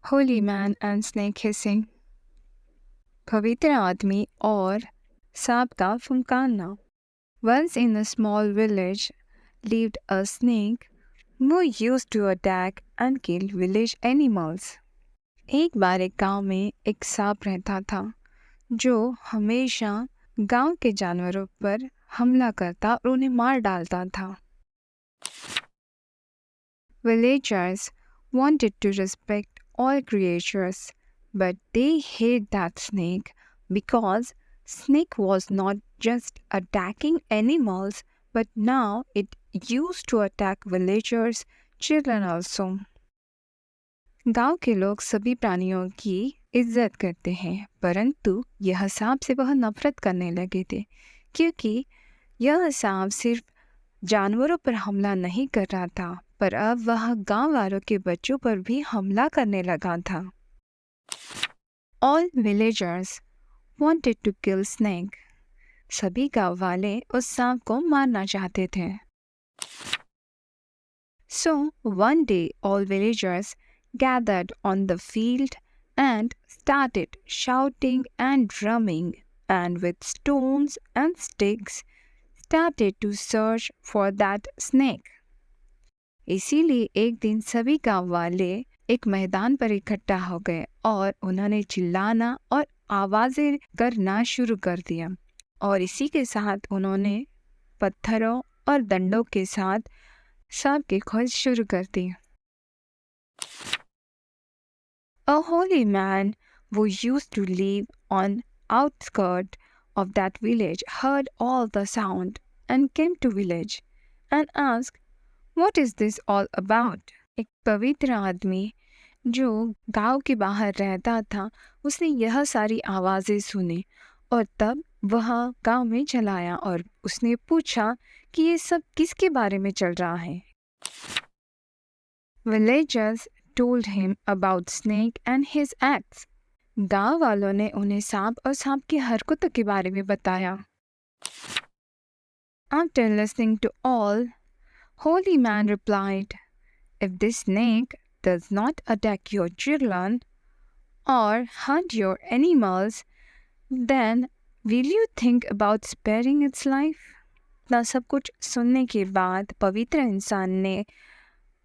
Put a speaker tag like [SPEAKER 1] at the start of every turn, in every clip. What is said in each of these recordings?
[SPEAKER 1] Holy man and snake hissing. पवित्र आदमी और सांप का फुंकारना. Once in a small village lived a snake who used to attack and kill village animals. एक बार एक गांव में एक सांप रहता था जो हमेशा गांव के जानवरों पर हमला करता और उन्हें मार डालता था. Villagers wanted to respect all creatures, but they hate that snake because snake was not just attacking animals, but now it used to attack villagers, children also. गांव के लोग सभी प्राणियों की इज्जत करते हैं, परंतु यह सांप से वह नफरत करने लगे थे क्योंकि यह सांप सिर्फ जानवरों पर हमला नहीं कर रहा था, पर अब वह गांव वालों के बच्चों पर भी हमला करने लगा था. All villagers wanted to kill snake. सभी गांव वाले उस सांप को मारना चाहते थे. So one day all villagers gathered on the field and started shouting and drumming, and with stones and sticks started to search for that snake. इसीलिए एक दिन सभी गांव वाले एक मैदान पर इकट्ठा हो गए और उन्होंने चिल्लाना और आवाजें करना शुरू कर दिया, और इसी के साथ उन्होंने पत्थरों और डंडों के साथ सांप की खोज शुरू कर दी. A holy man who used to live on outskirts of that village heard all the sound and came to village and asked, "What is this all about?" एक पवित्र आदमी जो गांव के बाहर रहता था, उसने यह सारी आवाजें सुनी और तब वह गांव में चला आया और उसने पूछा कि ये सब किसके बारे में चल रहा है. Villagers told him about snake and his acts. गांव वालों ने उन्हें सांप और सांप की हरकतों के बारे में बताया. After listening to all, Holy man replied, "If this snake does not attack your children or hunt your animals, then will you think about sparing its life?" ना सब कुछ सुनने के बाद पवित्र इंसान ने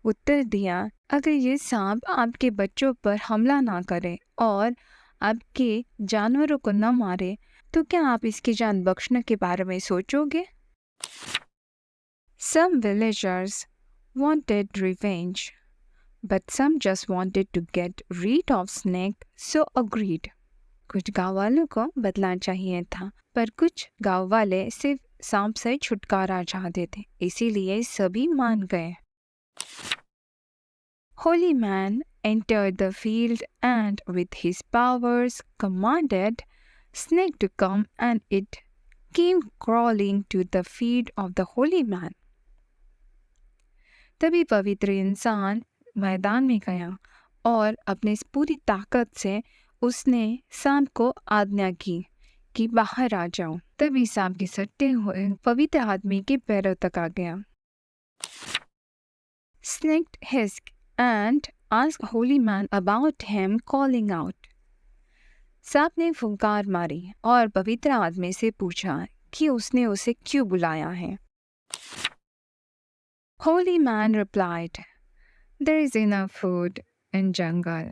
[SPEAKER 1] उत्तर दिया, अगर ये सांप आपके बच्चों पर हमला ना करे और आपके जानवरों को न मारे, तो क्या आप इसकी जान बख्शने के बारे में सोचोगे? Some villagers wanted revenge, but some just wanted to get rid of snake, so agreed. कुछ गांव वालों को बदला चाहिए था, पर कुछ गांव वाले सिर्फ सांप से छुटकारा चाहते थे, इसीलिए सभी मान गए. Holy man entered the field and with his powers commanded snake to come, and it came crawling to the feet of the holy man. तभी पवित्र इंसान मैदान में गया और अपनी पूरी ताकत से उसने सांप को आज्ञा की कि बाहर आ जाओ. तभी सांप के सट्टे हुए पवित्र आदमी के पैरों तक आ गया. Snake hissed and asked holy man about him, calling out. सांप ने फुंकार मारी और पवित्र आदमी से पूछा कि उसने उसे क्यों बुलाया है. Holy man replied, "There is enough food in jungle,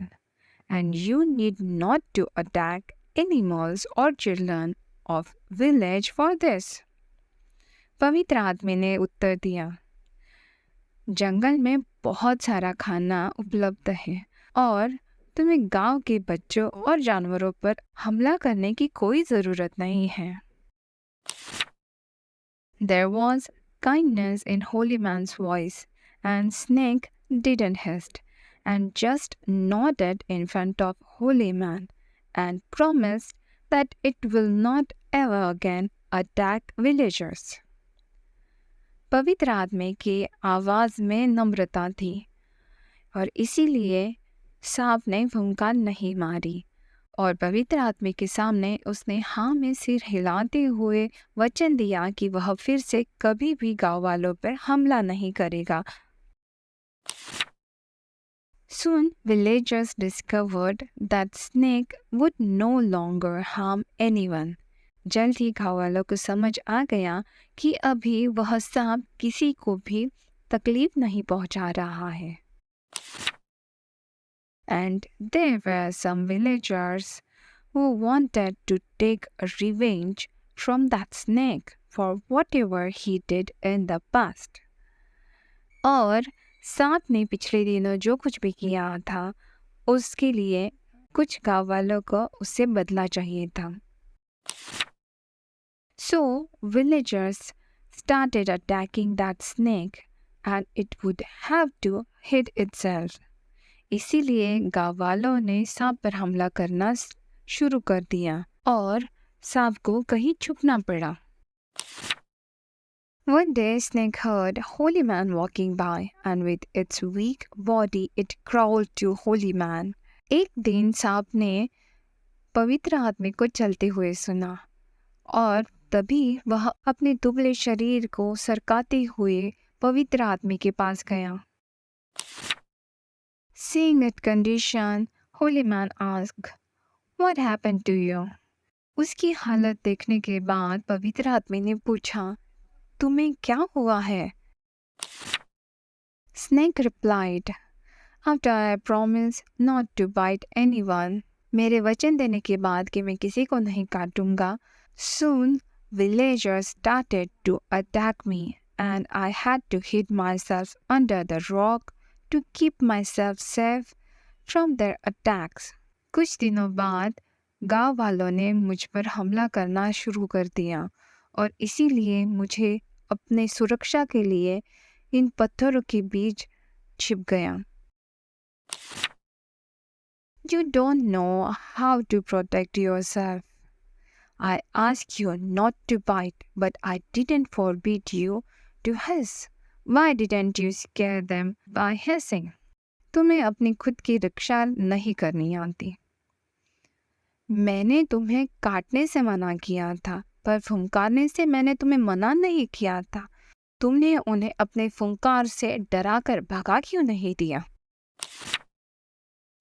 [SPEAKER 1] and you need not to attack animals or children of village for this." पवित्र आदमी ने उत्तर दिया, जंगल में बहुत सारा खाना उपलब्ध है और तुम्हें गांव के बच्चों और जानवरों पर हमला करने की कोई ज़रूरत नहीं है. There was kindness in holy man's voice, and snake didn't hiss and just nodded in front of holy man and promised that it will not ever again attack villagers. पवित्र आदमी की आवाज़ में नम्रता थी और इसीलिए सांप ने फुंकार नहीं मारी, और पवित्र आदमी के सामने उसने हाँ में सिर हिलाते हुए वचन दिया कि वह फिर से कभी भी गांव वालों पर हमला नहीं करेगा. Soon, villagers discovered that snake would no longer harm anyone. जल्द ही गाँव वालों को समझ आ गया कि अभी वह सांप किसी को भी तकलीफ नहीं पहुंचा रहा है. And there were some villagers who wanted to take revenge from that snake for whatever he did in the past. और सांप ने पिछले दिनों जो कुछ भी किया था उसके लिए कुछ गांव वालों को उससे बदला चाहिए था. So villagers started attacking that snake and it would have to hid itself. इसीलिए गांव वालों ने सांप पर हमला करना शुरू कर दिया और सांप को कहीं छुपना पड़ा. One day snake heard Holy Man walking by and with its weak body it crawled to Holy Man. एक दिन सांप ने पवित्र आदमी को चलते हुए सुना और तभी वह अपने दुबले शरीर को सरकाते हुए पवित्र आदमी के पास गया. Seeing that condition, Holy Man asked, "What happened to you?" उसकी हालत देखने के बाद पवित्र आदमी ने पूछा, तुम्हें क्या हुआ है? Snake replied, "After I promised not to bite anyone," मेरे वचन देने के बाद कि मैं किसी को नहीं काटूंगा, soon villagers started to attack me and I had to hide myself under the rock to keep myself safe from their attacks. कुछ दिनों बाद गांव वालों ने मुझ पर हमला करना शुरू कर दिया और इसीलिए मुझे अपने सुरक्षा के लिए इन पत्थरों के बीच छिप गया. You don't know how to protect yourself. I asked you not to bite, but I didn't forbid you to hiss. Why didn't you scare them by hissing? तुम्हें अपनी खुद की रक्षा नहीं करनी आती. मैंने तुम्हें काटने से मना किया था, पर फुंकारने से मैंने तुम्हें मना नहीं किया था. तुमने उन्हें अपने फुंकार से डराकर भगा क्यों नहीं दिया?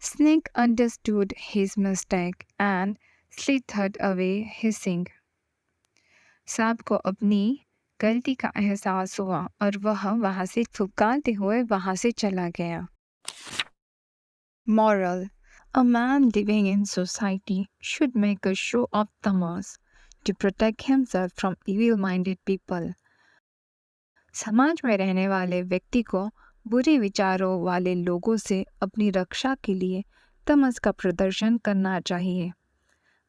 [SPEAKER 1] Snake understood his mistake and slithered away hissing. सांप को अपनी गलती का एहसास हुआ और वह वहां से फुंकारते हुए वहां से चला गया. Moral: A man living in society should make a show of tamas to protect himself from evil-minded people. समाज में रहने वाले व्यक्ति को बुरे विचारों वाले लोगों से अपनी रक्षा के लिए तमस का प्रदर्शन करना चाहिए.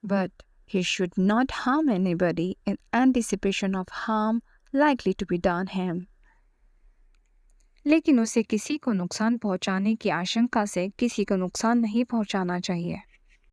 [SPEAKER 1] But he should not harm anybody in anticipation of harm likely to be done him. लेकिन उसे किसी को नुकसान पहुंचाने की आशंका से किसी को नुकसान नहीं पहुंचाना चाहिए.